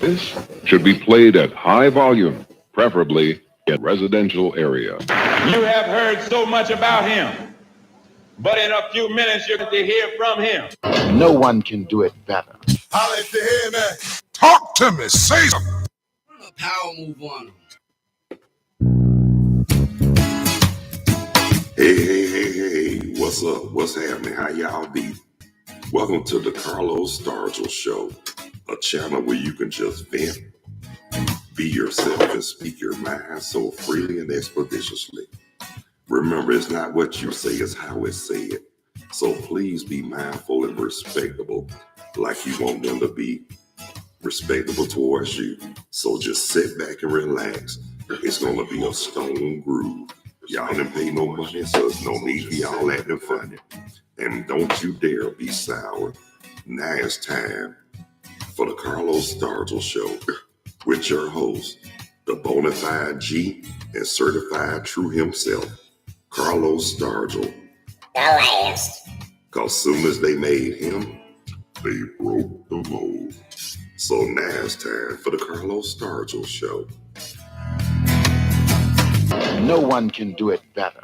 This should be played at high volume, preferably in residential area. You have heard so much about him, but in a few minutes you're going to hear from him. No one can do it better. I'll let you hear that. Talk to me. Say something. Power move on them. Hey, what's up? What's happening? How y'all be? Welcome to the Carlos Stargell Show, a channel where you can just vent, be yourself, and speak your mind so freely and expeditiously. Remember, it's not what you say, it's how it's said. So please be mindful and respectable like you want them to be respectable towards you. So just sit back and relax. It's going to be a stone groove. Y'all didn't pay no money, so there's no need for y'all acting funny. And don't you dare be sour. Now it's time for the Carlos Stargell Show with your host, the bona fide G and certified true himself, Carlos Stargell. The last. Cause soon as they made him, they broke the mold. So now it's time for the Carlos Stargell Show. No one can do it better.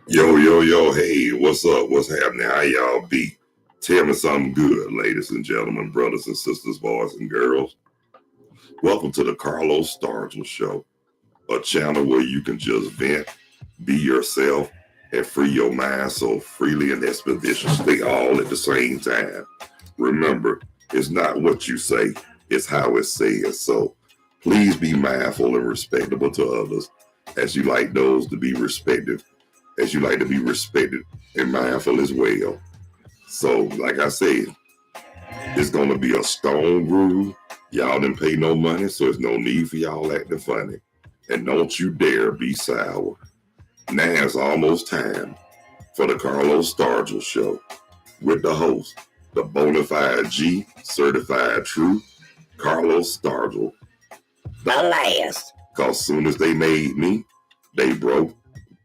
Yo, hey, what's up? What's happening? How y'all be? Tell me something good, ladies and gentlemen, brothers and sisters, boys and girls. Welcome to the Carlos Stargell Show, a channel where you can just vent, be yourself, and free your mind so freely and expeditiously all at the same time. Remember, it's not what you say, it's how it's said. So please be mindful and respectable to others as you like those to be respected, as you like to be respected and mindful as well. So, like I said, it's going to be a stone groove. Y'all didn't pay no money, so there's no need for y'all acting funny. And don't you dare be sour. Now it's almost time for the Carlos Stargell Show with the host, the bona fide G, certified true, Carlos Stargell. The last. Cause soon as they made me, they broke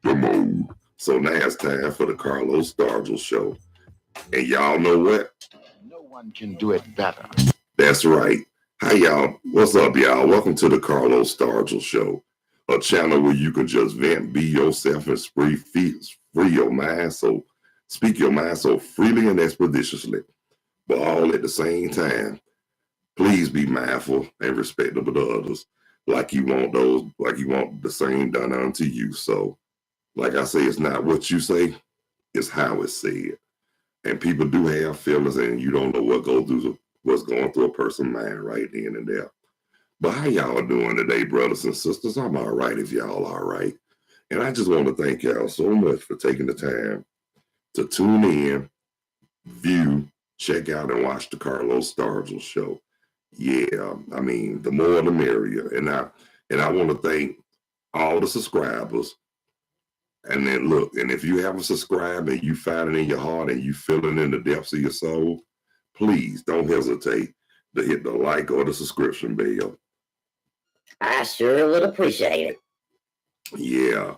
the mold. So now it's time for the Carlos Stargell Show. And y'all know what? No one can do it better. That's right. Hi y'all. What's up, y'all? Welcome to the Carlos Stargell Show, a channel where you can just vent, be yourself, and free your mind. So speak your mind so freely and expeditiously, but all at the same time. Please be mindful and respectable to others, like you want the same done unto you. So, like I say, it's not what you say, it's how it's said. And people do have feelings, and you don't know what's going through a person's mind right then and there. But how y'all doing today, brothers and sisters? I'm all right if y'all all right. And I just want to thank y'all so much for taking the time to tune in, view, check out, and watch the Carlos Stargell Show. Yeah, I mean, the more the merrier. And I want to thank all the subscribers. And then look, and if you haven't subscribed and you find it in your heart and you feel it in the depths of your soul, please don't hesitate to hit the like or the subscription bell. I sure would appreciate it. Yeah.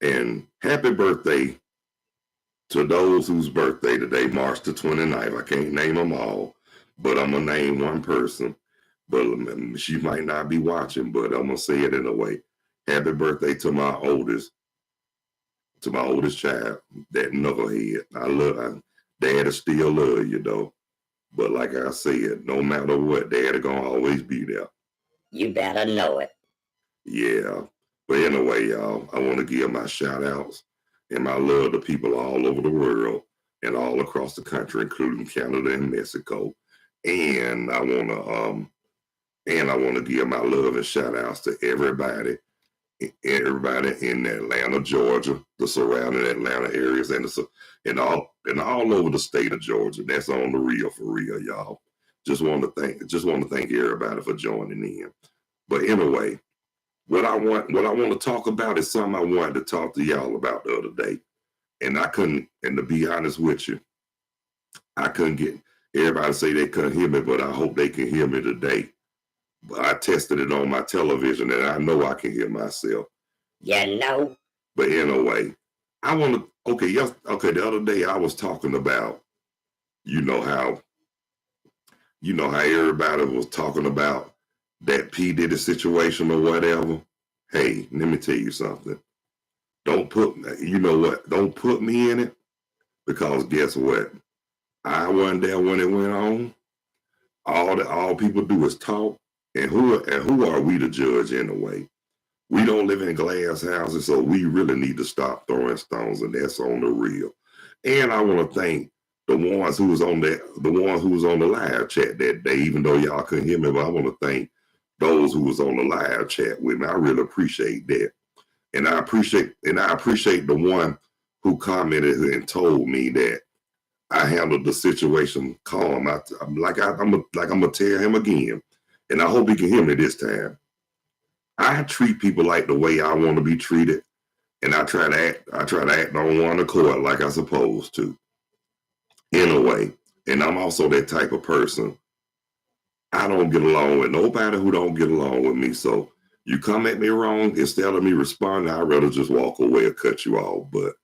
And happy birthday to those whose birthday today, March the 29th. I can't name them all, but I'm going to name one person. But she might not be watching, but I'm going to say it anyway. Happy birthday to my oldest child, that knucklehead. I love Daddy still love you, though. But like I said, no matter what, Daddy gonna always be there. You better know it. Yeah. But anyway, y'all, I want to give my shout outs and my love to people all over the world and all across the country, including Canada and Mexico. And I want to give my love and shout outs to everybody in Atlanta, Georgia, the surrounding Atlanta areas, and all over the state of Georgia. That's on the real, for real, y'all. Just want to thank everybody for joining in. But anyway, what I want to talk about is something I wanted to talk to y'all about the other day, and I couldn't. And to be honest with you, I couldn't get everybody say they couldn't hear me, but I hope they can hear me today. But I tested it on my television, and I know I can hear myself. You know? But anyway, I want to, the other day I was talking about, how you know how everybody was talking about that P. Diddy situation or whatever. Hey, let me tell you something. Don't put, you know what? Don't put me in it, because guess what? I wasn't there when it went on. All people do is talk, and who are we to judge anyway? We don't live in glass houses, so we really need to stop throwing stones, and that's on the real. And I want to thank the ones who was on the live chat that day, even though y'all couldn't hear me, but I want to thank those who was on the live chat with me. I really appreciate that. And I appreciate the one who commented and told me that I handled the situation calm. I'm gonna tell him again, and I hope he can hear me this time. I treat people like the way I want to be treated, and I try to act on one accord like I'm supposed to, in a way. And I'm also that type of person. I don't get along with nobody who don't get along with me. So you come at me wrong, instead of me responding, I'd rather just walk away or cut you off. But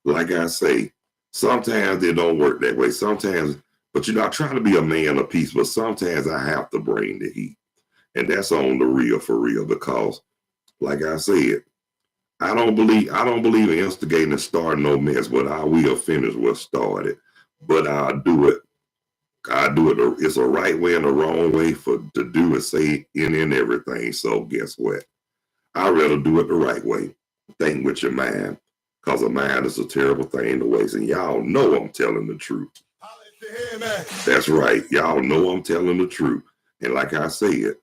like I say, sometimes it don't work that way. Sometimes, but I try to be a man of peace, but sometimes I have to bring the heat. And that's on the real for real, because like I said, I don't believe in instigating and starting no mess, but I will finish what started. But I'll do it. It's a right way and a wrong way to do and say in everything. So guess what? I'd rather do it the right way. Think with your mind, because a mind is a terrible thing to waste. And y'all know I'm telling the truth. That's right. Y'all know I'm telling the truth. And like I said,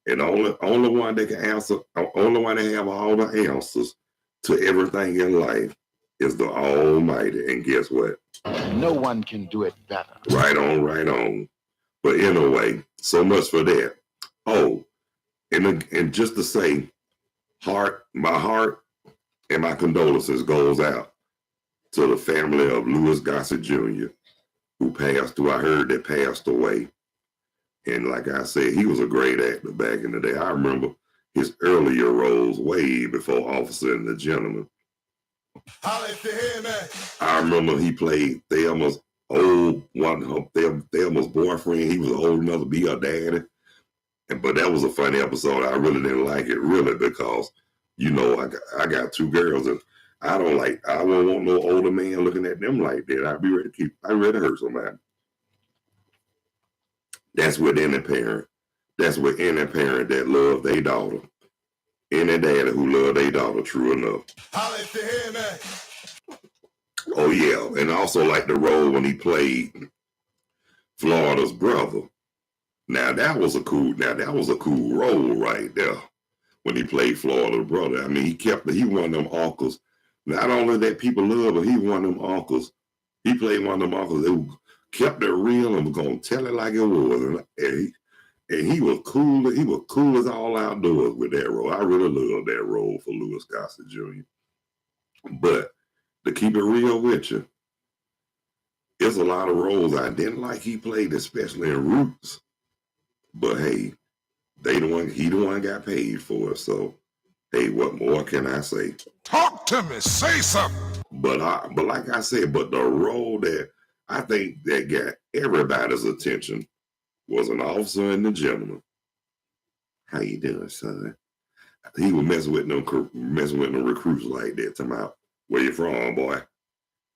and only one that can answer, only one that have all the answers to everything in life is the Almighty. And guess what? No one can do it better. Right on, right on. But anyway, so much for that. Oh, and just to say, my heart and my condolences goes out to the family of Louis Gossett Jr., who passed away. I heard that passed away. And like I said, he was a great actor back in the day. I remember his earlier roles way before Officer and the Gentleman. I remember he played Thelma's Thelma's boyfriend. He was old enough to be her daddy. But that was a funny episode. I really didn't like it, really, because, I got two girls, and I don't want no older man looking at them like that. I'd ready to hurt somebody. That's with any parent. That's with any parent that love their daughter. Any daddy who love their daughter, true enough. Oh yeah, and also like the role when he played Florida's brother. Now that was a cool role right there when he played Florida's brother. I mean, he one of them uncles. Not only that people love, but he one of them uncles. He played one of them uncles who kept it real and was gonna tell it like it was, and he was cool. He was cool as all outdoors with that role. I really loved that role for Louis Gossett Jr. But to keep it real with you, there's a lot of roles I didn't like he played, especially in Roots. But hey, he the one got paid for it. So hey, what more can I say? Talk to me, say something. But like I said, but the role that I think that got everybody's attention was an Officer and the Gentleman. How you doing, son? He was messing with them recruits like that. Talking about, where you from, boy?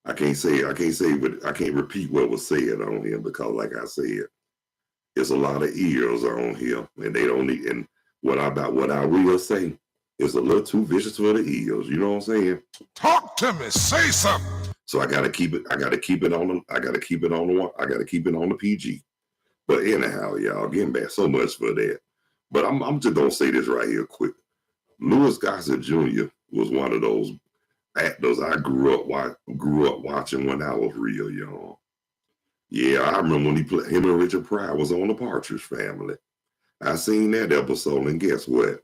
I can't repeat what was said on here, because like I said, there's a lot of ears on here, and they don't need. And what I will say is a little too vicious for the ears. You know what I'm saying? Talk to me, say something. So I gotta keep it on the PG. But anyhow, y'all, getting back, so much for that. But I'm just gonna say this right here quick. Louis Gossett Jr. was one of those actors I grew up watching when I was real young. Yeah, I remember when him and Richard Pryor was on the Partridge Family. I seen that episode, and guess what?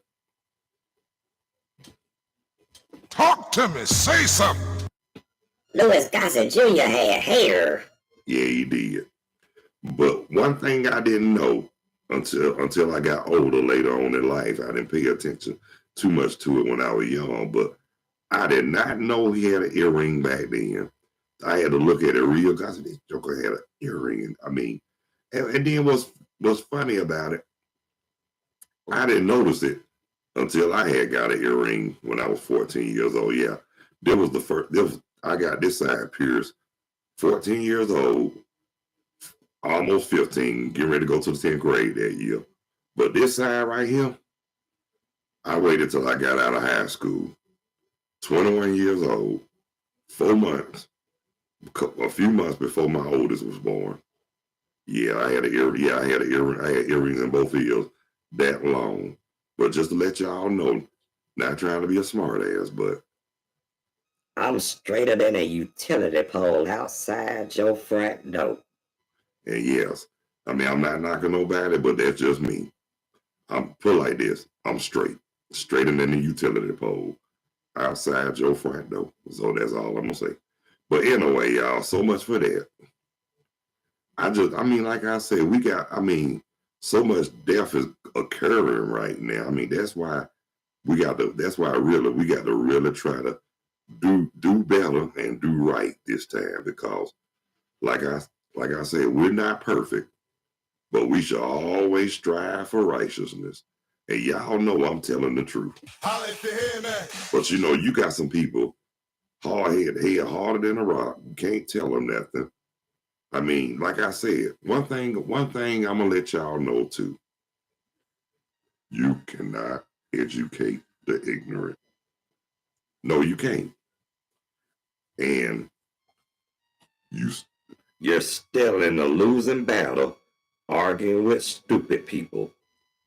Talk to me, say something. Louis Gossett Jr. had hair. Yeah, he did. But one thing I didn't know until I got older later on in life, I didn't pay attention too much to it when I was young, but I did not know he had an earring back then. I had to look at it real. Gossett, this joker had an earring. I mean, and then what's what's funny about it, I didn't notice it until I had got an earring when I was 14 years old. Yeah, there was the first. I got this side pierced, 14 years old, almost 15, getting ready to go to the 10th grade that year. But this side right here, I waited till I got out of high school, 21 years old, 4 months, a few months before my oldest was born. Yeah, I had an earring. Yeah, I had an earring. I had earrings in both ears that long. But just to let y'all know, not trying to be a smart ass, but I'm straighter than a utility pole outside your front door. and yes, I mean I'm not knocking nobody, but that's just me. I'm put like this. I'm straighter than the utility pole outside your front door. So that's all I'm gonna say. But anyway, y'all, so much for that. I mean, like I said, so much death is occurring right now. I mean, that's why we got to really try to do better and do right this time, because like I said, we're not perfect, but we should always strive for righteousness. And y'all know I'm telling the truth. But you got some people head harder than a rock. You can't tell them nothing. I mean, like I said, one thing I'm gonna let y'all know too. You cannot educate the ignorant. No, you can't. And you're still in a losing battle, arguing with stupid people.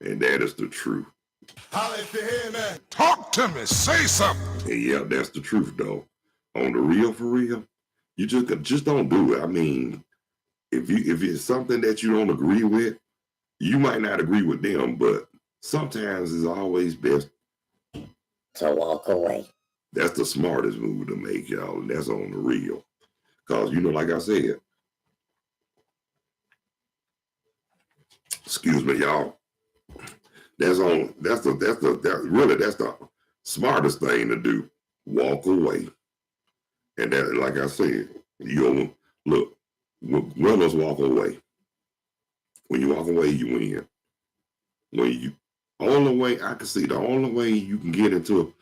And that is the truth. Talk to me. Say something. And yeah, that's the truth though. On the real, for real, you just don't do it. I mean, if it's something that you don't agree with, you might not agree with them, but sometimes it's always best to walk away. That's the smartest move to make, y'all, and that's on the real. Because like I said, excuse me, y'all. That's the smartest thing to do. Walk away. And that, like I said, look, winners walk away. When you walk away, you win. The only way you can get into it,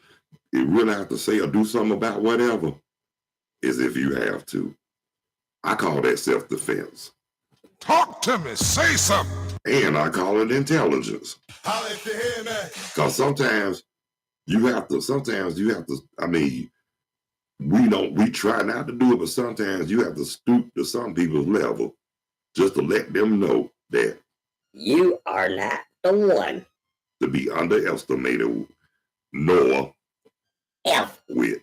really have to say or do something about whatever, is if you have to. I call that self-defense. Talk to me. Say something. And I call it intelligence. Because sometimes you have to, I mean, we try not to do it, but sometimes you have to stoop to some people's level just to let them know that you are not the one to be underestimated nor with.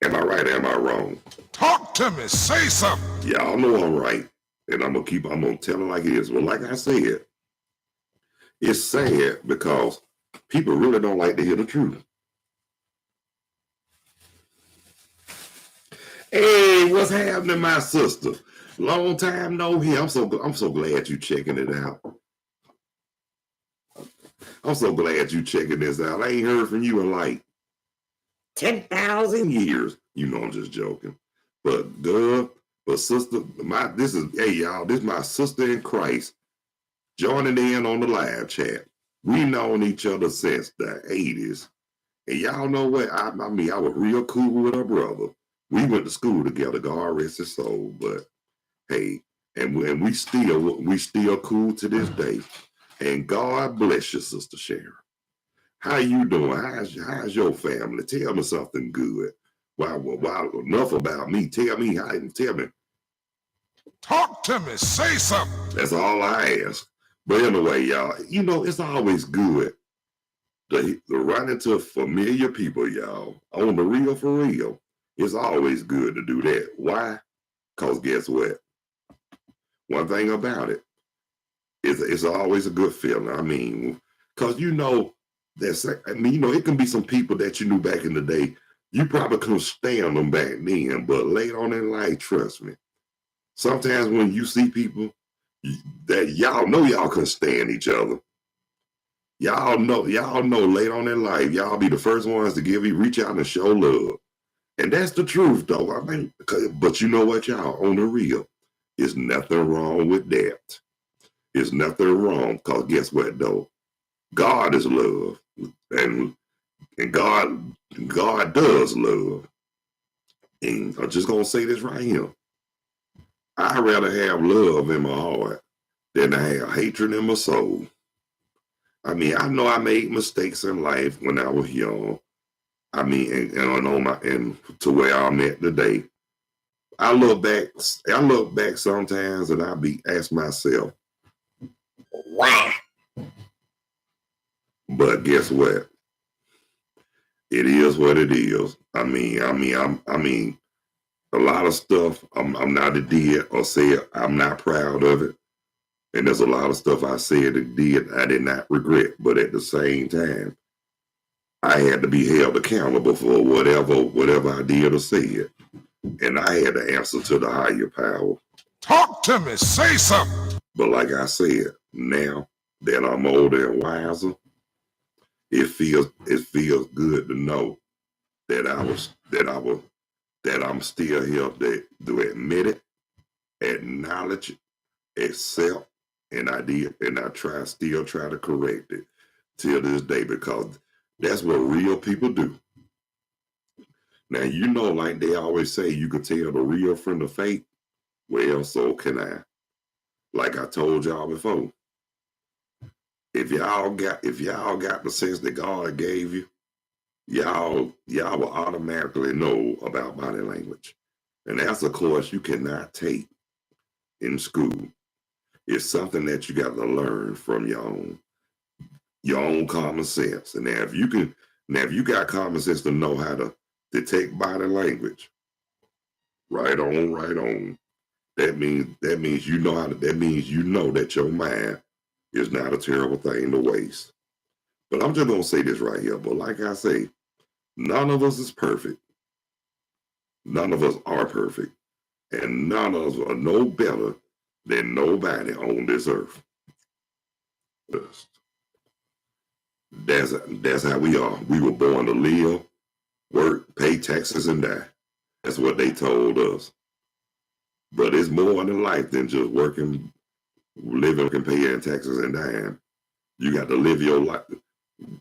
Am I right? Am I wrong? Talk to me. Say something. Y'all know I'm right. And I'm gonna tell it like it is. Well, like I said, it's sad because people really don't like to hear the truth. Hey, what's happening, my sister? Long time no hear. I'm so glad you checking it out. I'm so glad you checking this out. I ain't heard from you in like 10,000 years. I'm just joking. But sister, this is my sister in Christ joining in on the live chat. We known each other since the 80s. And y'all know what? I was real cool with her brother. We went to school together, God rest his soul. But hey, and we still cool to this day. And God bless you, Sister Sharon. How you doing? How's your family? Tell me something good. Wow, enough about me. Tell me. Talk to me. Say something. That's all I ask. But anyway, y'all, it's always good to run into familiar people, y'all. On the real, for real. It's always good to do that. Why? Because guess what? One thing about it, it's always a good feeling. I mean, because it can be some people that you knew back in the day. You probably couldn't stand them back then, but later on in life, trust me, sometimes when you see people that y'all know y'all couldn't stand each other, y'all know later on in life, y'all be the first ones to reach out and show love. And that's the truth, though. I mean, but you know what, y'all, on the real, there's nothing wrong with that. It's nothing wrong, because guess what though? God is love. And God does love. And I'm just gonna say this right here. I'd rather have love in my heart than I have hatred in my soul. I mean, I know I made mistakes in life when I was young. I mean, and to where I'm at today. I look back sometimes and ask myself, Why? but guess what? It is what it is. I mean, a lot of stuff I'm not a did or said I'm not proud of it. And there's a lot of stuff I said and did I did not regret. But at the same time, I had to be held accountable for whatever I did or said. And I had to answer to the higher power. Talk to me. Say something. But like I said, now that I'm older and wiser, it feels good to know that I'm still here to admit it, acknowledge it, accept, and I still try to correct it till this day, because that's what real people do. Now, like they always say, you can tell the real from the fake. Well, so can I. Like I told y'all before, if y'all got the sense that God gave you, y'all will automatically know about body language. And that's a course you cannot take in school. It's something that you got to learn from your own common sense. And now if you got common sense to know how to detect body language, right on. That means you know that your mind is not a terrible thing to waste. But I'm just gonna say this right here. But like I say, none of us is perfect. None of us are perfect. And none of us are no better than nobody on this earth. That's how we are. We were born to live, work, pay taxes, and die. That's what they told us. But it's more in life than just working, living, and paying taxes and dying. You got to live your life.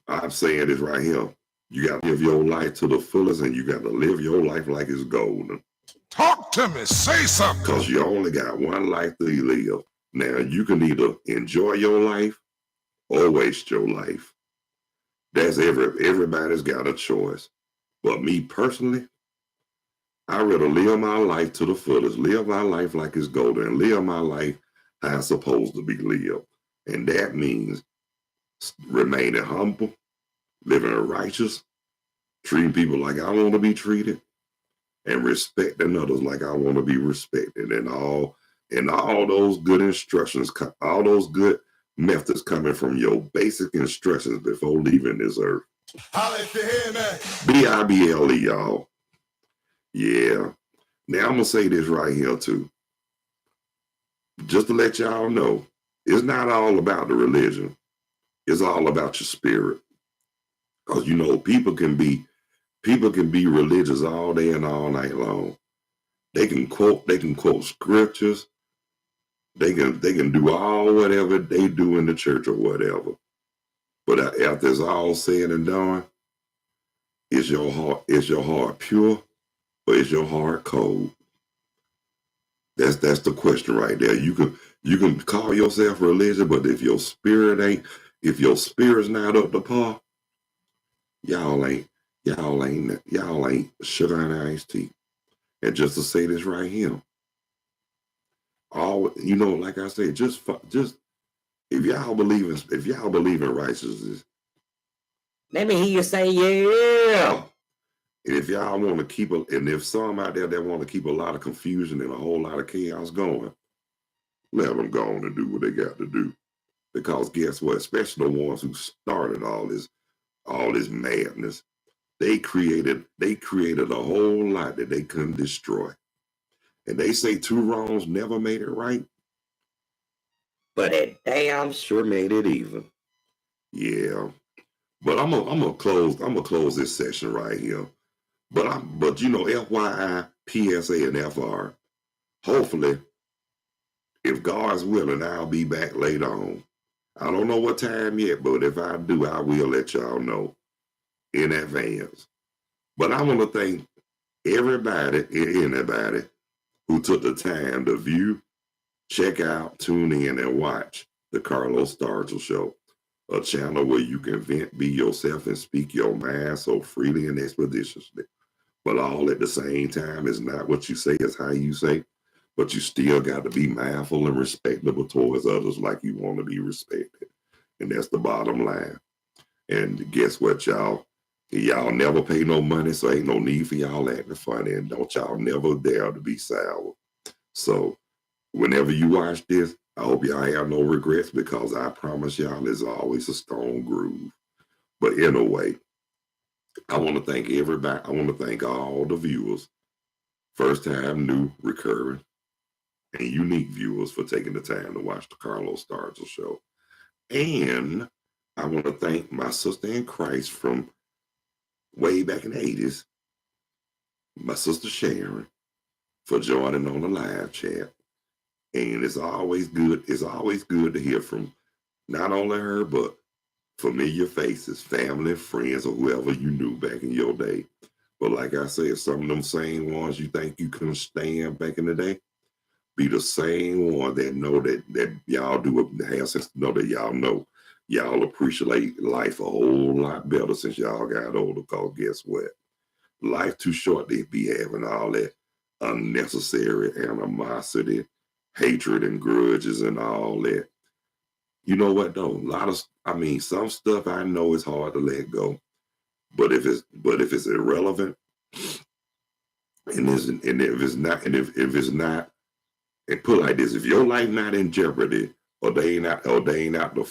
I'm saying this right here. You got to live your life to the fullest, and you got to live your life like it's golden. Talk to me. Say something. Because you only got one life to live. Now, you can either enjoy your life or waste your life. Everybody's got a choice. But me personally, I'd rather live my life to the fullest, live my life like it's golden, and live my life how it's supposed to be lived. And that means remaining humble, living righteous, treating people like I want to be treated, and respecting others like I want to be respected. And all those good instructions, all those good methods coming from your basic instructions before leaving this earth. Bible, y'all. Yeah. Now I'm gonna say this right here too. Just to let y'all know, it's not all about the religion. It's all about your spirit. Because people can be religious all day and all night long. They can quote scriptures. They can do all whatever they do in the church or whatever. But after it's all said and done, is your heart pure or is your heart cold? That's the question right there. You can call yourself religious, but if your spirit's not up to par, y'all ain't sugar and iced tea. And just to say this right here, like I say, just if y'all believe in righteousness, Let me hear you say yeah. And if y'all want to and if some out there that want to keep a lot of confusion and a whole lot of chaos going, let them go on and do what they got to do. Because guess what? Especially the ones who started all this madness, they created a whole lot that they couldn't destroy. And they say two wrongs never made it right, but it damn sure made it even. Yeah. But I'm gonna close this session right here. But FYI, PSA, and FR. Hopefully, If God's willing, I'll be back later on. I don't know what time yet, but if I do, I will let y'all know in advance. But I want to thank anybody who took the time to view, check out, tune in, and watch the Carlos Stargell Show, a channel where you can vent, be yourself, and speak your mind so freely and expeditiously. But all at the same time is not what you say, it's how you say. But you still got to be mindful and respectable towards others like you want to be respected. And that's the bottom line. And guess what, y'all? Y'all never pay no money, so ain't no need for y'all acting funny. And don't y'all never dare to be sour. So whenever you watch this, I hope y'all have no regrets, because I promise y'all there's always a stone groove. But anyway, I want to thank everybody. I want to thank all the viewers, first time, new, recurring, and unique viewers for taking the time to watch the Carlos Stargell Show. And I want to thank my sister in Christ from way back in the 80s, my sister Sharon, for joining on the live chat. And it's always good to hear from not only her, but familiar faces, family, friends, or whoever you knew back in your day. But like I said, some of them same ones you think you couldn't stand back in the day, be the same one that know that y'all do have sense to know that y'all appreciate life a whole lot better since y'all got older. Cause guess what? Life too short to be having all that unnecessary animosity, hatred, and grudges and all that. You know what though? Some stuff I know is hard to let go. But if it's irrelevant, and if it's not, and put it like this, if your life not in jeopardy, or they ain't out to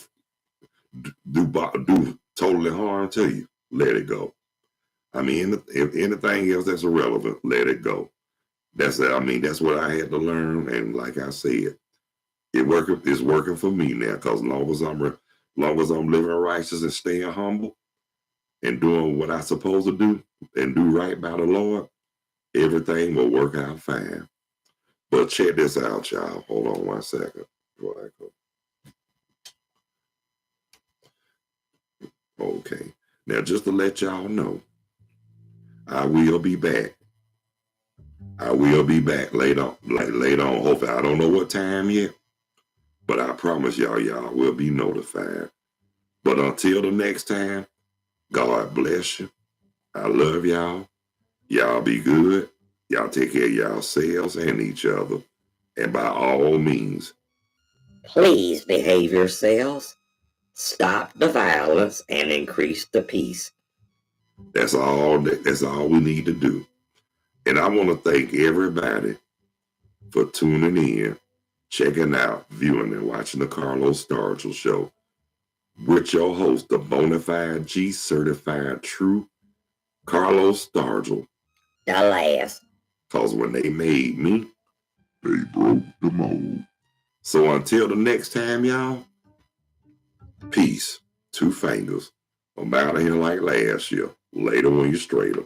do totally harm to you, let it go. I mean, if anything else that's irrelevant, let it go. That's what I had to learn, and like I said, it's working for me now. Because long as I'm living righteous and staying humble and doing what I'm supposed to do and do right by the Lord, everything will work out fine. But check this out, y'all. Hold on 1 second before I go. Okay. Now, just to let y'all know, I will be back. Later on. Hopefully, I don't know what time yet, but I promise y'all will be notified. But until the next time, God bless you. I love y'all. Y'all be good. Y'all take care of yourselves and each other. And by all means, Please behave yourselves, stop the violence, and increase the peace. that's all we need to do. And I want to thank everybody for tuning in, checking out, viewing, and watching the Carlos Stargell Show with your host, the bonafide G certified true Carlos Stargell. The last. Because when they made me, they broke the mold. So until the next time, y'all, peace. 2 fingers. I'm out of here like last year. Later when you're straighter.